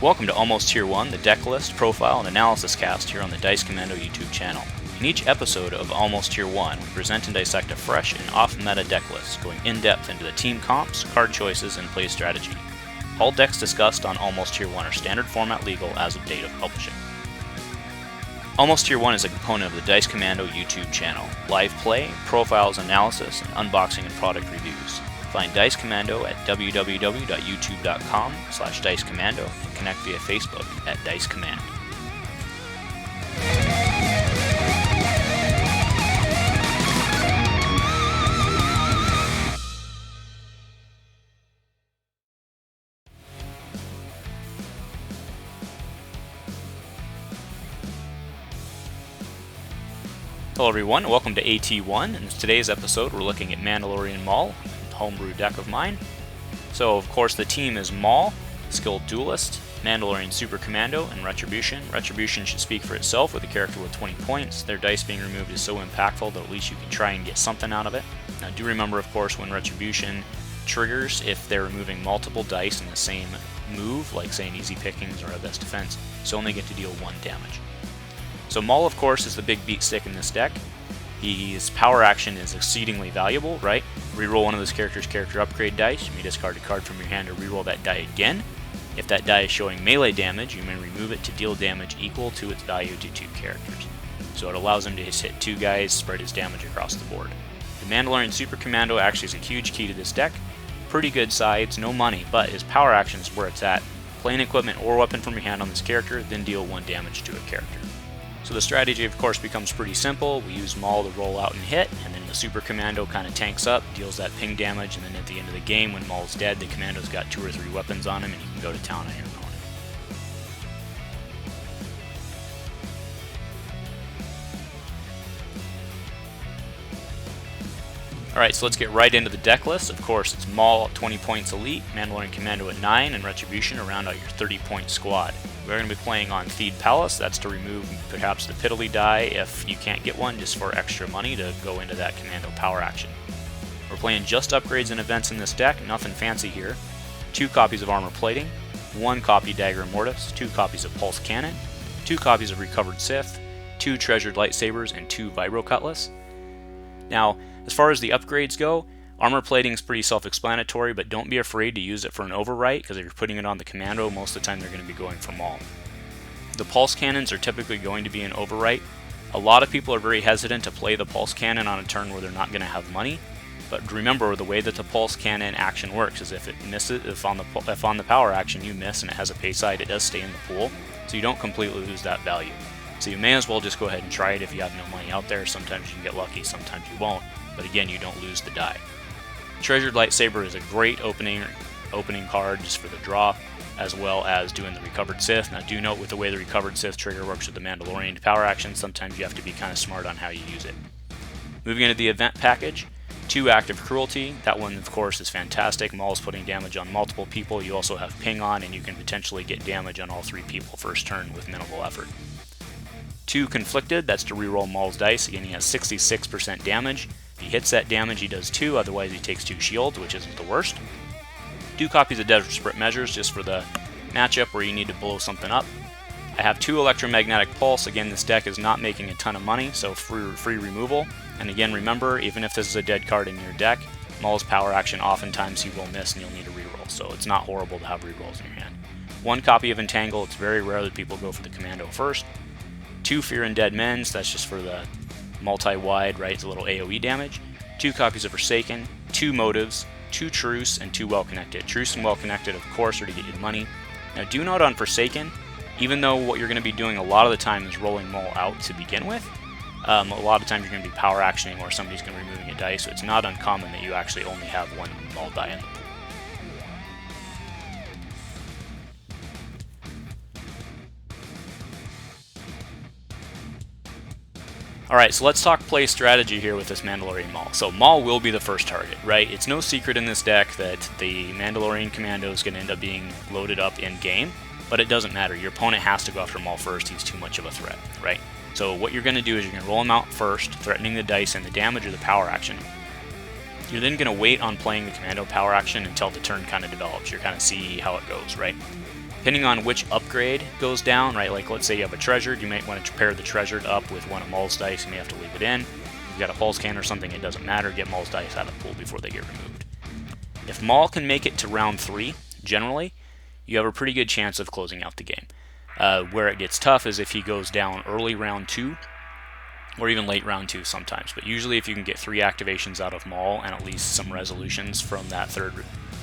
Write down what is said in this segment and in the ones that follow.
Welcome to Almost Tier 1, the Decklist, Profile, and Analysis cast here on the Dice Commando YouTube channel. In each episode of Almost Tier 1, we present and dissect a fresh and off-meta decklist, going in-depth into the team comps, card choices, and play strategy. All decks discussed on Almost Tier 1 are standard format legal as of date of publishing. Almost Tier 1 is a component of the Dice Commando YouTube channel. Live play, profiles, analysis, and unboxing and product reviews. Find Dice Commando at www.youtube.com/DiceCommando and connect via Facebook at Dice Command. Hello everyone, welcome to AT1. In today's episode we're looking at Mandalorian Maul, a homebrew deck of mine. So of course the team is Maul, Skilled Duelist, Mandalorian Super Commando, and Retribution. Retribution should speak for itself with a character with 20 points. Their dice being removed is so impactful that at least you can try and get something out of it. Now do remember of course when Retribution triggers, if they're removing multiple dice in the same move, like say an Easy Pickings or a Best Defense, so only get to deal 1 damage. So Maul, of course, is the big beat stick in this deck. His power action is exceedingly valuable, right? Reroll one of this character's character upgrade dice. You may discard a card from your hand to reroll that die again. If that die is showing melee damage, you may remove it to deal damage equal to its value to 2 characters. So it allows him to just hit 2 guys, spread his damage across the board. The Mandalorian Super Commando actually is a huge key to this deck. Pretty good sides, no money, but his power action is where it's at. Play an equipment or weapon from your hand on this character, then deal 1 damage to a character. So the strategy of course becomes pretty simple. We use Maul to roll out and hit, and then the Super Commando kind of tanks up, deals that ping damage, and then at the end of the game when Maul's dead, the Commando's got 2 or 3 weapons on him and you can go to town on your opponent. Alright, so let's get right into the deck list. Of course, it's Maul at 20 points elite, Mandalorian Commando at 9, and Retribution to round out your 30-point squad. We're going to be playing on Theed Palace. That's to remove perhaps the Piddly die if you can't get one, just for extra money to go into that Commando power action. We're playing just upgrades and events in this deck, nothing fancy here. 2 copies of Armor Plating, 1 copy Dagger and Mortis, 2 copies of Pulse Cannon, 2 copies of Recovered Sith, 2 Treasured Lightsabers, and 2 Vibro Cutlass. Now, as far as the upgrades go, Armor Plating is pretty self-explanatory, but don't be afraid to use it for an overwrite, because if you're putting it on the Commando, most of the time they're going to be going for Maul. The Pulse Cannons are typically going to be an overwrite. A lot of people are very hesitant to play the Pulse Cannon on a turn where they're not going to have money, but remember the way that the Pulse Cannon action works is if it misses, if on the power action you miss and it has a pay side, it does stay in the pool, so you don't completely lose that value. So you may as well just go ahead and try it if you have no money out there. Sometimes you can get lucky, sometimes you won't, but again, you don't lose the die. Treasured Lightsaber is a great opening card just for the draw, as well as doing the Recovered Sith. Now do note with the way the Recovered Sith trigger works with the Mandalorian power action, sometimes you have to be kind of smart on how you use it. Moving into the event package, 2 Active Cruelty. That one of course is fantastic. Maul's putting damage on multiple people. You also have ping on, and you can potentially get damage on all 3 people first turn with minimal effort. 2 Conflicted, that's to reroll Maul's dice. Again, he has 66% damage. If he hits that damage, he does 2, otherwise he takes 2 shields, which isn't the worst. 2 copies of Desperate Measures, just for the matchup where you need to blow something up. I have 2 Electromagnetic Pulse. Again, this deck is not making a ton of money, so free removal. And again, remember, even if this is a dead card in your deck, Maul's power action, oftentimes he will miss and you'll need to reroll, so it's not horrible to have rerolls in your hand. 1 copy of Entangle. It's very rare that people go for the Commando first. 2 Fear and Dead Men's, that's just for the multi-wide, right? It's a little AoE damage. 2 copies of Forsaken, 2 Motives, 2 Truce, and 2 Well Connected. Truce and Well Connected, of course, are to get you money. Now, do note on Forsaken, even though what you're going to be doing a lot of the time is rolling Maul out to begin with, a lot of times you're going to be power actioning or somebody's going to be removing a dice, so it's not uncommon that you actually only have 1 Maul die in the pool. Alright, so let's talk play strategy here with this Mandalorian Maul. So Maul will be the first target, right? It's no secret in this deck that the Mandalorian Commando is going to end up being loaded up in game, but it doesn't matter. Your opponent has to go after Maul first. He's too much of a threat, right? So what you're going to do is you're going to roll him out first, threatening the dice and the damage or the power action. You're then going to wait on playing the Commando power action until the turn kind of develops. You're kind of see how it goes, right? Depending on which upgrade goes down, right, like let's say you have a treasured, you might want to pair the treasured up with one of Maul's dice, you may have to leave it in. If you've got a pulse can or something, it doesn't matter, get Maul's dice out of the pool before they get removed. If Maul can make it to round 3, generally, you have a pretty good chance of closing out the game. Where it gets tough is if he goes down early round 2, or even late round 2 sometimes. But usually if you can get 3 activations out of Maul and at least some resolutions from that third,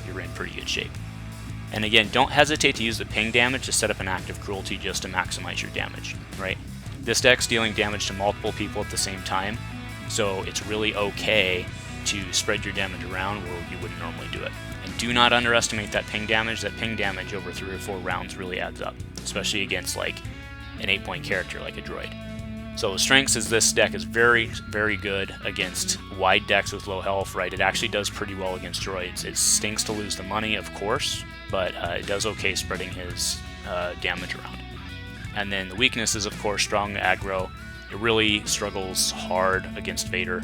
you're in pretty good shape. And again, don't hesitate to use the ping damage to set up an act of cruelty just to maximize your damage, right? This deck's dealing damage to multiple people at the same time, so it's really okay to spread your damage around where you wouldn't normally do it. And do not underestimate that ping damage. That ping damage over 3 or 4 rounds really adds up, especially against like an 8-point character like a droid. So the strengths is this deck is very, very good against wide decks with low health, right? It actually does pretty well against droids. It stinks to lose the money, of course, but it does okay spreading his damage around. And then the weakness is, of course, strong aggro. It really struggles hard against Vader.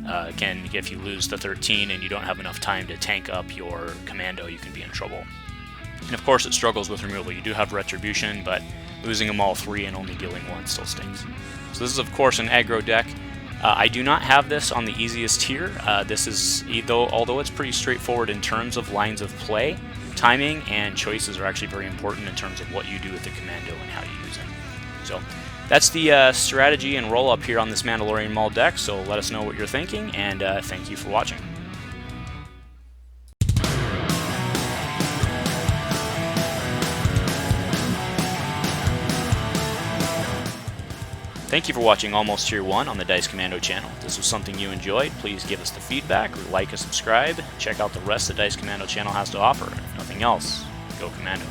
Again, if you lose the 13 and you don't have enough time to tank up your commando, you can be in trouble. And of course, it struggles with removal. You do have retribution, but losing them all 3 and only dealing 1 still stinks. So this is, of course, an aggro deck. I do not have this on the easiest tier. This is, although it's pretty straightforward in terms of lines of play, timing and choices are actually very important in terms of what you do with the commando and how you use it. So that's the strategy and roll up here on this Mandalorian Maul deck, so let us know what you're thinking, and thank you for watching. Thank you for watching Almost Tier 1 on the Dice Commando channel. If this was something you enjoyed, please give us the feedback, like and subscribe. Check out the rest the Dice Commando channel has to offer. If nothing else, go Commando.